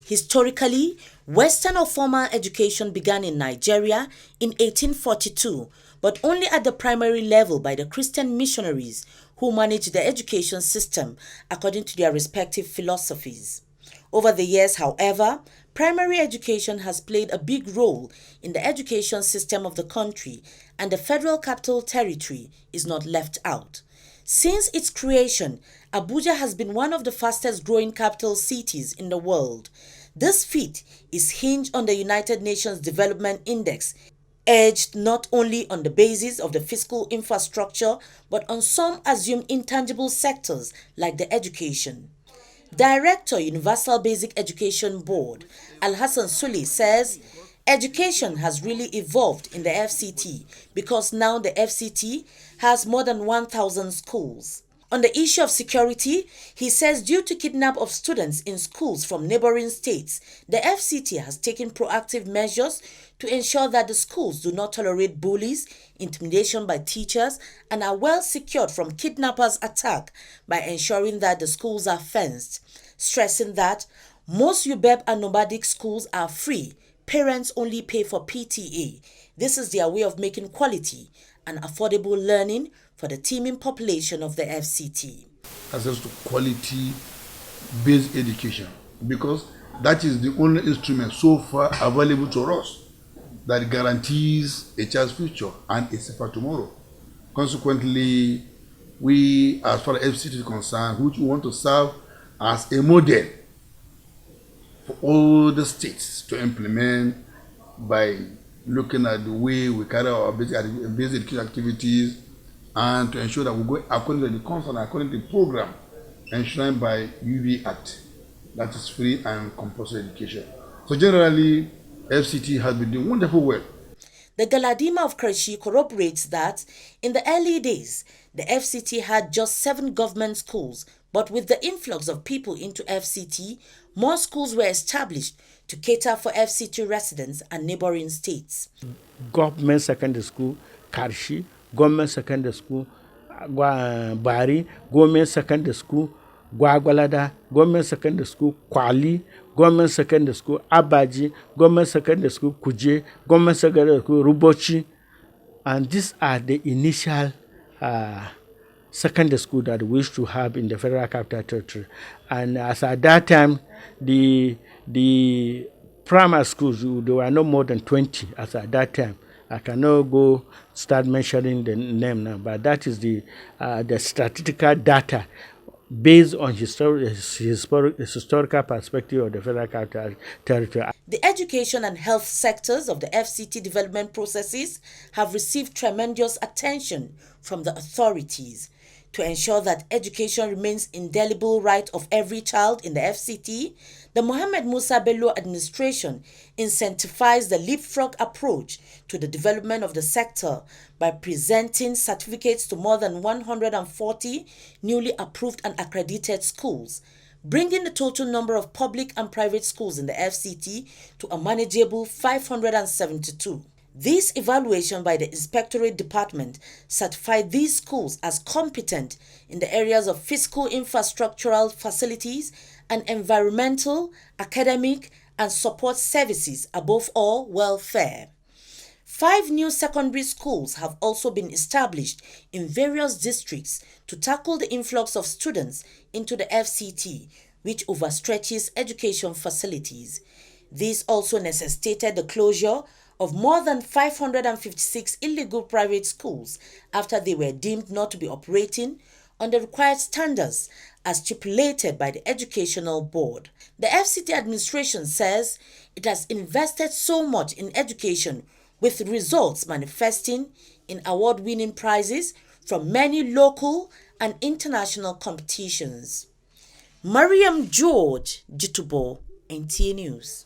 Historically, Western or formal education began in Nigeria in 1842, but only at the primary level by the Christian missionaries who managed the education system according to their respective philosophies. Over the years, however, primary education has played a big role in the education system of the country, and the Federal Capital Territory is not left out. Since its creation, Abuja has been one of the fastest growing capital cities in the world. This feat is hinged on the United Nations Development Index, edged not only on the basis of the fiscal infrastructure but on some assumed intangible sectors like the education. Director, Universal Basic Education Board, Alhassan Sule says education has really evolved in the FCT because now the FCT has more than 1,000 schools. On the issue of security, he says due to kidnap of students in schools from neighboring states, the FCT has taken proactive measures to ensure that the schools do not tolerate bullies, intimidation by teachers, and are well secured from kidnappers' attack by ensuring that the schools are fenced, stressing that most UBEP and nomadic schools are free. Parents only pay for PTA. This is their way of making quality and affordable learning for the teeming population of the FCT. Access to quality-based education, because that is the only instrument so far available to us that guarantees a child's future and a safer tomorrow. Consequently, we, as far as FCT is concerned, which we want to serve as a model for all the states to implement by looking at the way we carry our basic education activities and to ensure that we go according to the concern, according to the program enshrined by UB Act, that is free and compulsory education. So generally, FCT has been doing wonderful work. The Galadima of Kreshi corroborates that in the early days, the FCT had just 7 government schools, but with the influx of people into FCT, more schools were established to cater for FCT residents and neighboring states. Government secondary school, Karshi, government secondary school, Bari, government secondary school, Gwagwalada, government secondary school, Kwali, government secondary school, Abaji, government secondary school, Kuje, government secondary school, Rubochi. And these are the initial secondary school that we used to have in the Federal Capital Territory. And as at that time, the primary schools, there were no more than 20 as at that time. I cannot go start mentioning the name now, but that is the statistical data based on historical perspective of the Federal Capital Territory. The education and health sectors of the FCT development processes have received tremendous attention from the authorities. To ensure that education remains indelible right of every child in the FCT, the Mohammed Musa Bello administration incentivized the leapfrog approach to the development of the sector by presenting certificates to more than 140 newly approved and accredited schools, bringing the total number of public and private schools in the FCT to a manageable 572. This evaluation by the Inspectorate Department certified these schools as competent in the areas of fiscal infrastructural facilities and environmental, academic, and support services, above all, welfare. 5 new secondary schools have also been established in various districts to tackle the influx of students into the FCT, which overstretches education facilities. This also necessitated the closure of more than 556 illegal private schools after they were deemed not to be operating on the required standards as stipulated by the Educational Board. The FCT administration says it has invested so much in education, with results manifesting in award-winning prizes from many local and international competitions. Mariam George, Jitubo, NTA News.